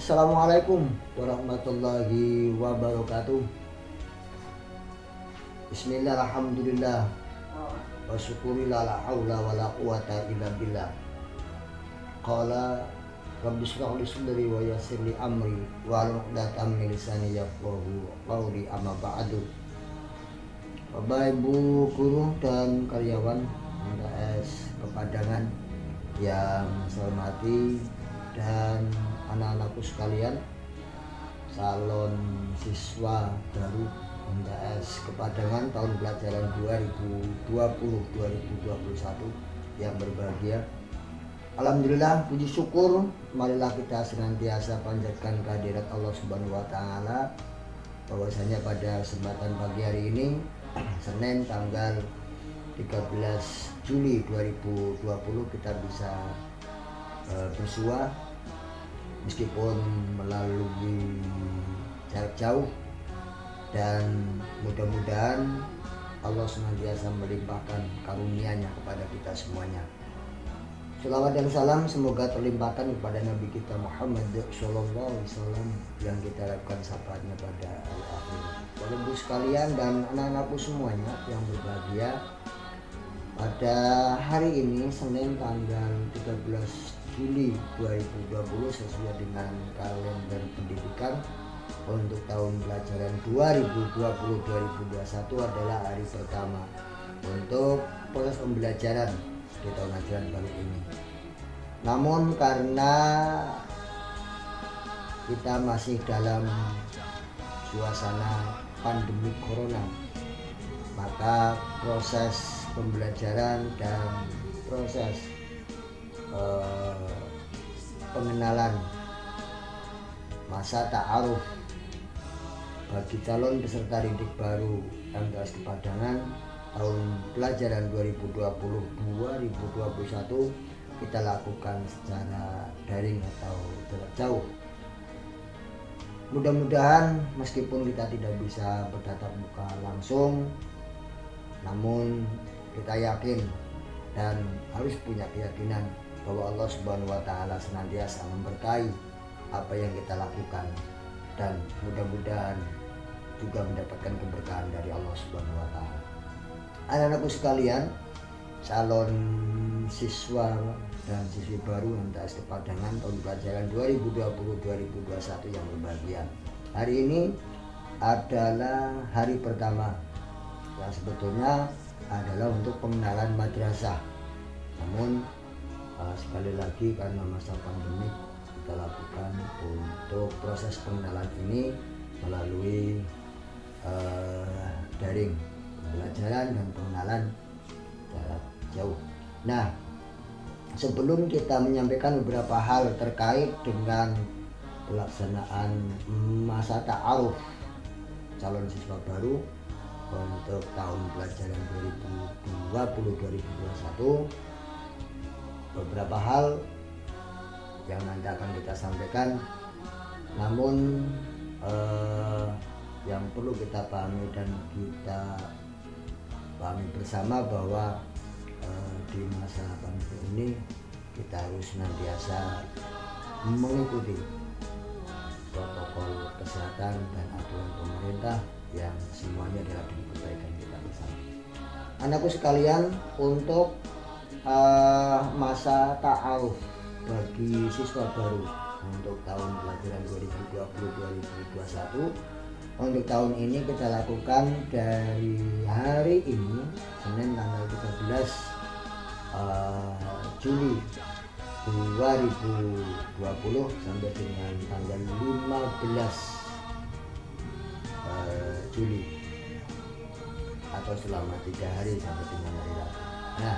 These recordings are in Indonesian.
Assalamualaikum warahmatullahi wabarakatuh. Bismillah, alhamdulillah, wa syukurillah, la haula wa la quwata illa billah. Qala rabbi shrah li sadri wa yassir li amri wa hlul 'uqdatam min lisani yafqahu qawli, amma ba'du. Bapak, Ibu, guru dan karyawan MTS Pepadangan yang saya hormati, dan anak-anakku sekalian, calon siswa baru MTS Pepadangan tahun pelajaran 2020-2021 yang berbahagia. Alhamdulillah, puji syukur, marilah kita senantiasa panjatkan kehadirat Allah Subhanahu wa taala, bahwasanya pada kesempatan pagi hari ini Senin tanggal 13 Juli 2020 kita bisa bersua meskipun melalui jarak jauh, dan mudah-mudahan Allah senantiasa melimpahkan karunia-Nya kepada kita semuanya. Selawat dan salam semoga terlimpahkan kepada Nabi kita Muhammad SAW yang kita harapkan syafaatnya pada hari akhir. Bapak Ibu sekalian dan anak-anakku semuanya yang berbahagia, pada hari ini Senin tanggal 13 Juli 2020 sesuai dengan kalender pendidikan untuk tahun pelajaran 2020-2021 adalah hari pertama untuk proses pembelajaran di tahun ajaran baru ini. Namun karena kita masih dalam suasana pandemi corona, maka proses pembelajaran dan proses pengenalan masa ta'aruf bagi calon peserta didik baru MTS Pepadangan tahun pelajaran 2020-2021 kita lakukan secara daring atau jarak jauh. Mudah-mudahan meskipun kita tidak bisa bertatap muka langsung, namun kita yakin dan harus punya keyakinan bahwa Allah Subhanahu wa taala senantiasa memberkahi apa yang kita lakukan, dan mudah-mudahan juga mendapatkan keberkahan dari Allah Subhanahu wa taala. Anak-anakku sekalian, calon siswa dan siswi baru MTS Pepadangan tahun pelajaran 2020-2021 yang berbahagia. Hari ini adalah hari pertama yang sebetulnya adalah untuk pengenalan madrasah. Namun sekali lagi karena masa pandemi, kita lakukan untuk proses pengenalan ini melalui daring, pembelajaran dan pengenalan jarak jauh. Nah, sebelum kita menyampaikan beberapa hal terkait dengan pelaksanaan masa ta'aruf calon siswa baru untuk tahun pelajaran 2020-2021, beberapa hal yang nanti akan kita sampaikan. Namun yang perlu kita pahami dan kita pahami bersama bahwa di masa pandemi ini kita harus senantiasa mengikuti protokol kesehatan dan aturan pemerintah yang semuanya adalah demi kebaikan kita bersama. Anakku sekalian, untuk masa ta'aruf bagi siswa baru untuk tahun pelajaran 2020-2021 untuk tahun ini kita lakukan dari hari ini Senin tanggal 13 Juli 2020 sampai dengan tanggal 15 Juli, atau selama 3 hari sampai dengan hari Rabu. Nah,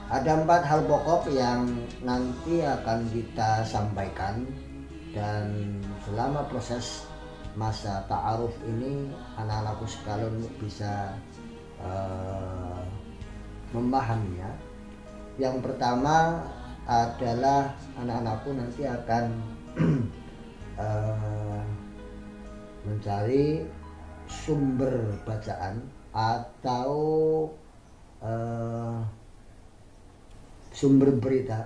ada 4 hal pokok yang nanti akan kita sampaikan, dan selama proses masa ta'aruf ini anak-anakku sekalian bisa memahaminya. Yang pertama adalah anak-anakku nanti akan mencari sumber bacaan atau sumber berita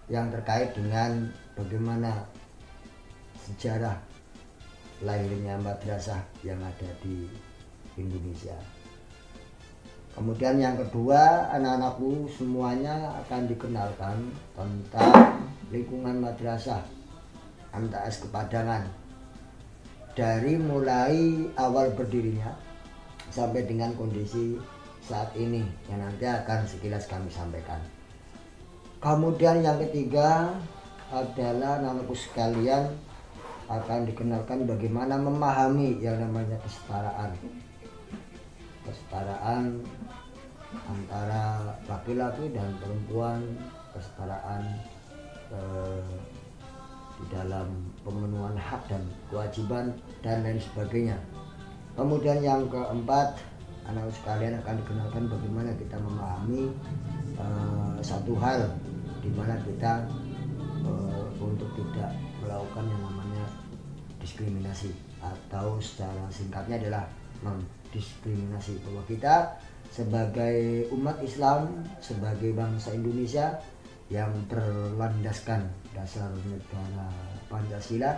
yang terkait dengan bagaimana sejarah lahirnya madrasah yang ada di Indonesia. Kemudian yang kedua, anak-anakku semuanya akan dikenalkan tentang lingkungan madrasah MTS Kepadangan dari mulai awal berdirinya sampai dengan kondisi saat ini yang nanti akan sekilas kami sampaikan. Kemudian yang ketiga adalah anak-anakku sekalian akan dikenalkan bagaimana memahami yang namanya kesetaraan antara laki-laki dan perempuan, kesetaraan di dalam pemenuhan hak dan kewajiban dan lain sebagainya. Kemudian yang keempat, anak sekalian akan dikenalkan bagaimana kita memahami satu hal di mana kita untuk tidak melakukan yang namanya diskriminasi, atau secara singkatnya adalah mendiskriminasi, bahwa kita sebagai umat Islam, sebagai bangsa Indonesia yang berlandaskan dasar negara Pancasila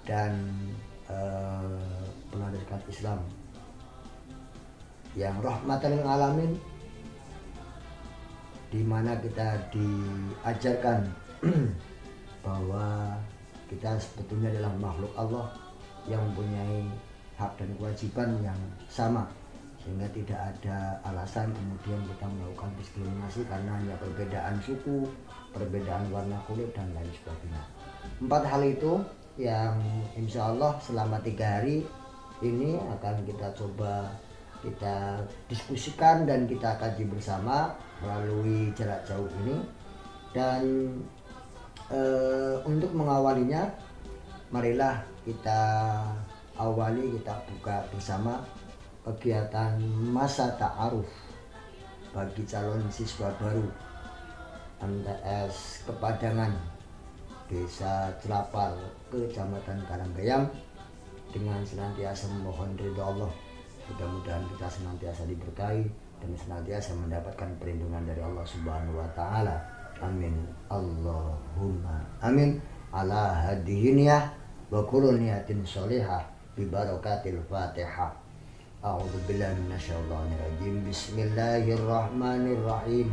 dan berlandaskan Islam yang rahmatan lil alamin, di mana kita diajarkan bahwa kita sebetulnya adalah makhluk Allah yang mempunyai hak dan kewajiban yang sama, sehingga tidak ada alasan kemudian kita melakukan diskriminasi karena hanya perbedaan suku, perbedaan warna kulit dan lain sebagainya. 4 hal itu yang insya Allah selama 3 hari ini akan kita coba kita diskusikan dan kita kaji bersama melalui jarak jauh ini. Dan untuk mengawalinya, marilah kita awali, kita buka bersama kegiatan masa ta'aruf bagi calon siswa baru MTS Kepadangan, Desa Celapar, Kecamatan Karanggayam, dengan senantiasa memohon ridho Allah. Mudah-mudahan kita senantiasa diberkahi dan senantiasa mendapatkan perlindungan dari Allah Subhanahu wa taala. Amin. Allahumma amin. Ala hadiniyah wa kullu niyatin sholihah bi barakatil Fatihah. A'udzu billahi minasyaitonir rajim. Bismillahirrahmanirrahim.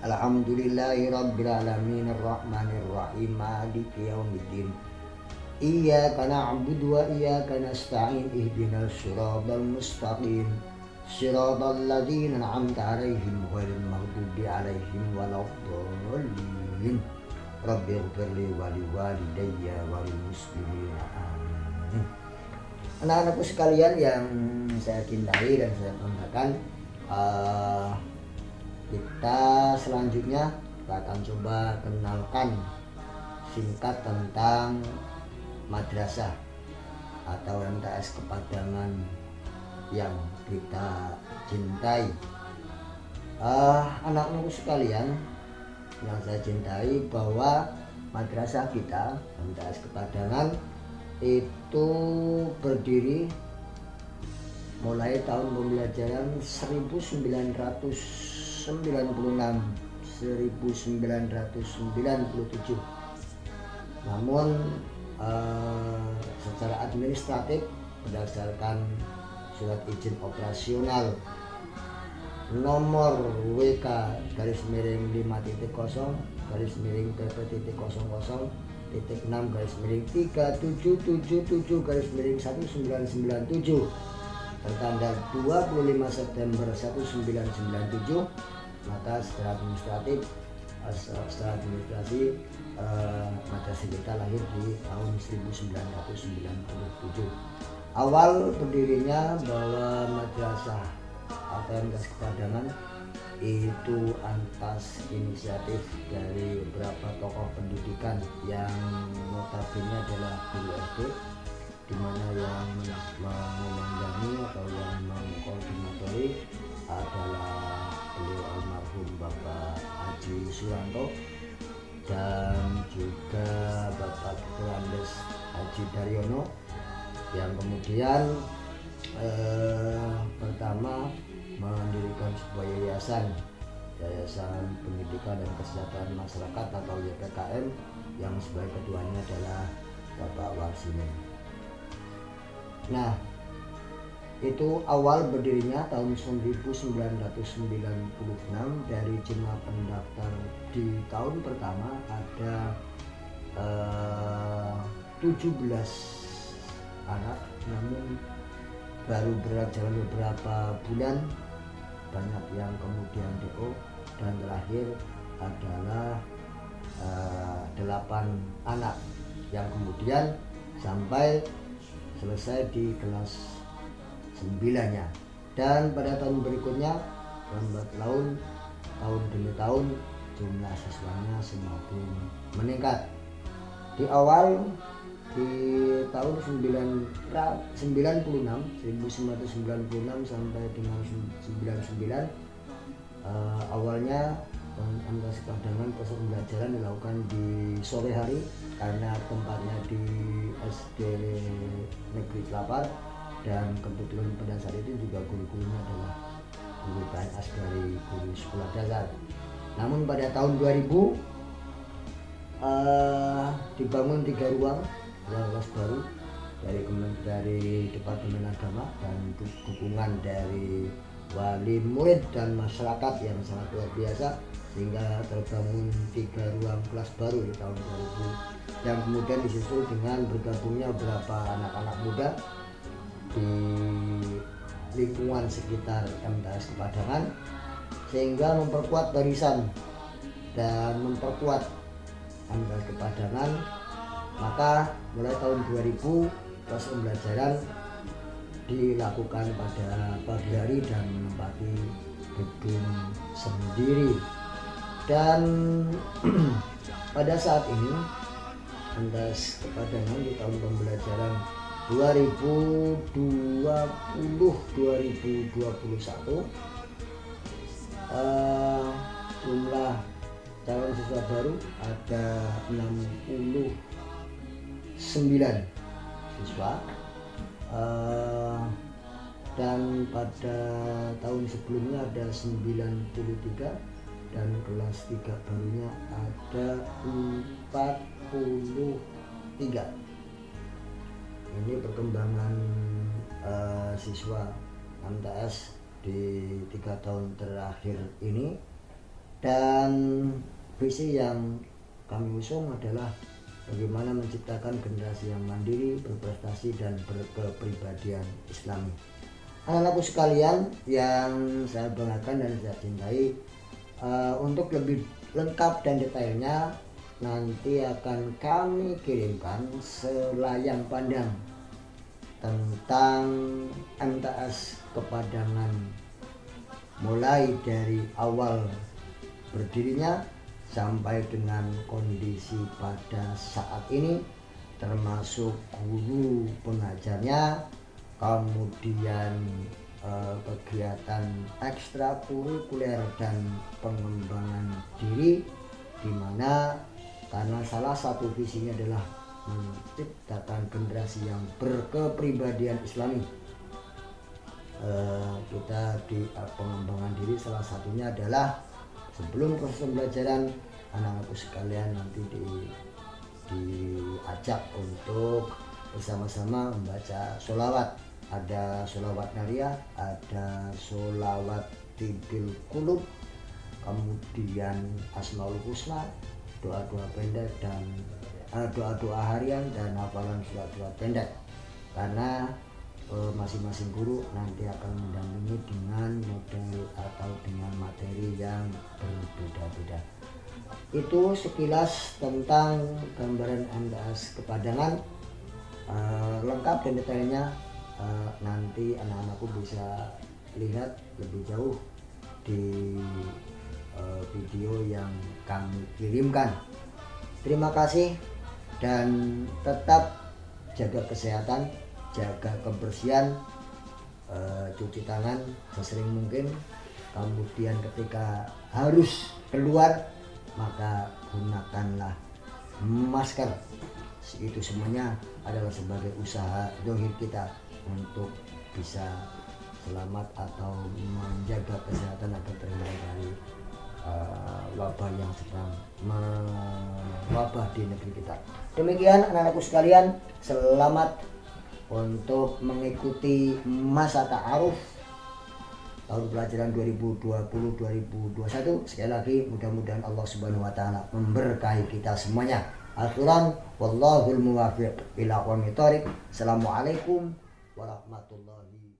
Alhamdulillahi rabbil alamin arrahmanir rahim maliki yaumiddin. Iyyaka na'budu wa iyyaka nasta'in ihdinas siratal mustaqim siratal ladzina an'amta 'alaihim ghairil maghdubi 'alaihim waladdallin. Rabbighfirli wa liwalidayya wa lil muslimin. Amin. Anak-anakku sekalian yang saya cintai dan saya banggakan, kita selanjutnya akan coba kenalkan singkat tentang madrasah atau MTS Kepadangan yang kita cintai. Anak-anakku sekalian yang saya cintai, bahwa madrasah kita MTS Kepadangan itu berdiri mulai tahun pembelajaran 1997. Namun secara administratif berdasarkan surat izin operasional nomor WK /5.0 /6/377/1997 tertanggal 25 September 1997, maka secara administrasi madrasah kita lahir di tahun 1997. Awal berdirinya bahwa madrasah atau MTS Kepadangan itu atas inisiatif dari beberapa tokoh pendidikan yang notabene adalah guru SD, di mana yang memandangi atau yang mengkoordinatori adalah beliau almarhum Bapak Haji Suranto dan juga Bapak Dr. Andes Haji Daryono, yang kemudian pertama mendirikan sebuah yayasan pendidikan dan kesejahteraan masyarakat atau YPKM, yang sebagai ketuanya adalah Bapak Warsimin. Nah, itu awal berdirinya tahun 1996 dari jumlah pendaftar di tahun pertama ada 17 anak, namun baru berjalan beberapa bulan banyak yang kemudian DO, dan terakhir adalah 8 anak yang kemudian sampai selesai di kelas 9-nya. Dan pada tahun berikutnya lambat laun, tahun demi tahun, jumlah siswanya semakin meningkat. Di awal di tahun 1996 sampai dengan 99, awalnya MTS Kepadangan proses pembelajaran dilakukan di sore hari karena tempatnya di SD Negeri Kelapar, dan kebetulan pada saat itu juga guru-gurunya adalah guru PNS dari guru sekolah dasar. Namun pada tahun 2000 dibangun 3 ruang kelas baru dari Departemen Agama dan dukungan dari wali murid dan masyarakat yang sangat luar biasa, sehingga terbangun 3 ruang kelas baru di tahun 2000 yang kemudian disusul dengan bergabungnya beberapa anak-anak muda di lingkungan sekitar MTS Kepadangan, sehingga memperkuat barisan dan memperkuat MTS Kepadangan. Maka mulai tahun 2000 proses pembelajaran dilakukan pada pagi hari dan menempati gedung sendiri. Dan pada saat ini MTS Kepadangan di tahun pembelajaran 2020-2021 jumlah calon siswa baru ada 69 siswa, dan pada tahun sebelumnya ada 93, dan kelas 3 barunya ada 43. Ini perkembangan siswa MTS di 3 tahun terakhir ini. Dan visi yang kami usung adalah bagaimana menciptakan generasi yang mandiri, berprestasi, dan berkepribadian Islami. Anak-anakku sekalian yang saya banggakan dan saya cintai, untuk lebih lengkap dan detailnya nanti akan kami kirimkan selayang pandang tentang MTS Kepadangan mulai dari awal berdirinya sampai dengan kondisi pada saat ini, termasuk guru pengajarnya, kemudian kegiatan ekstrakurikuler dan pengembangan diri, di mana karena salah satu visinya adalah menciptakan generasi yang berkepribadian Islami. Kita di pengembangan diri salah satunya adalah sebelum proses pembelajaran, anak-anakku sekalian nanti diajak untuk bersama-sama membaca sholawat. Ada sholawat Nariyah, ada sholawat Tibil Qulub, kemudian Asmaul Husna, doa-doa pendek, dan doa-doa harian, dan hafalan surat-surat pendek. Karena masing-masing guru nanti akan mendampingi dengan model atau dengan materi yang berbeda-beda. Itu sekilas tentang gambaran MTS Kepadangan. Lengkap dan detailnya nanti anak-anakku bisa lihat lebih jauh di video yang kami kirimkan. Terima kasih, dan tetap jaga kesehatan, jaga kebersihan, cuci tangan sesering mungkin, kemudian ketika harus keluar maka gunakanlah masker. Itu semuanya adalah sebagai usaha dohir kita untuk bisa selamat atau menjaga kesehatan agar terhindar dari wabah yang sedang wabah di negeri kita. Demikian anak-anakku sekalian, selamat untuk mengikuti masa ta'aruf tahun pelajaran 2020-2021. Sekali lagi mudah-mudahan Allah Subhanahu wa taala memberkahi kita semuanya. Akhiran wallahul muwaffiq ila aqwamit thoriq. Assalamualaikum warahmatullahi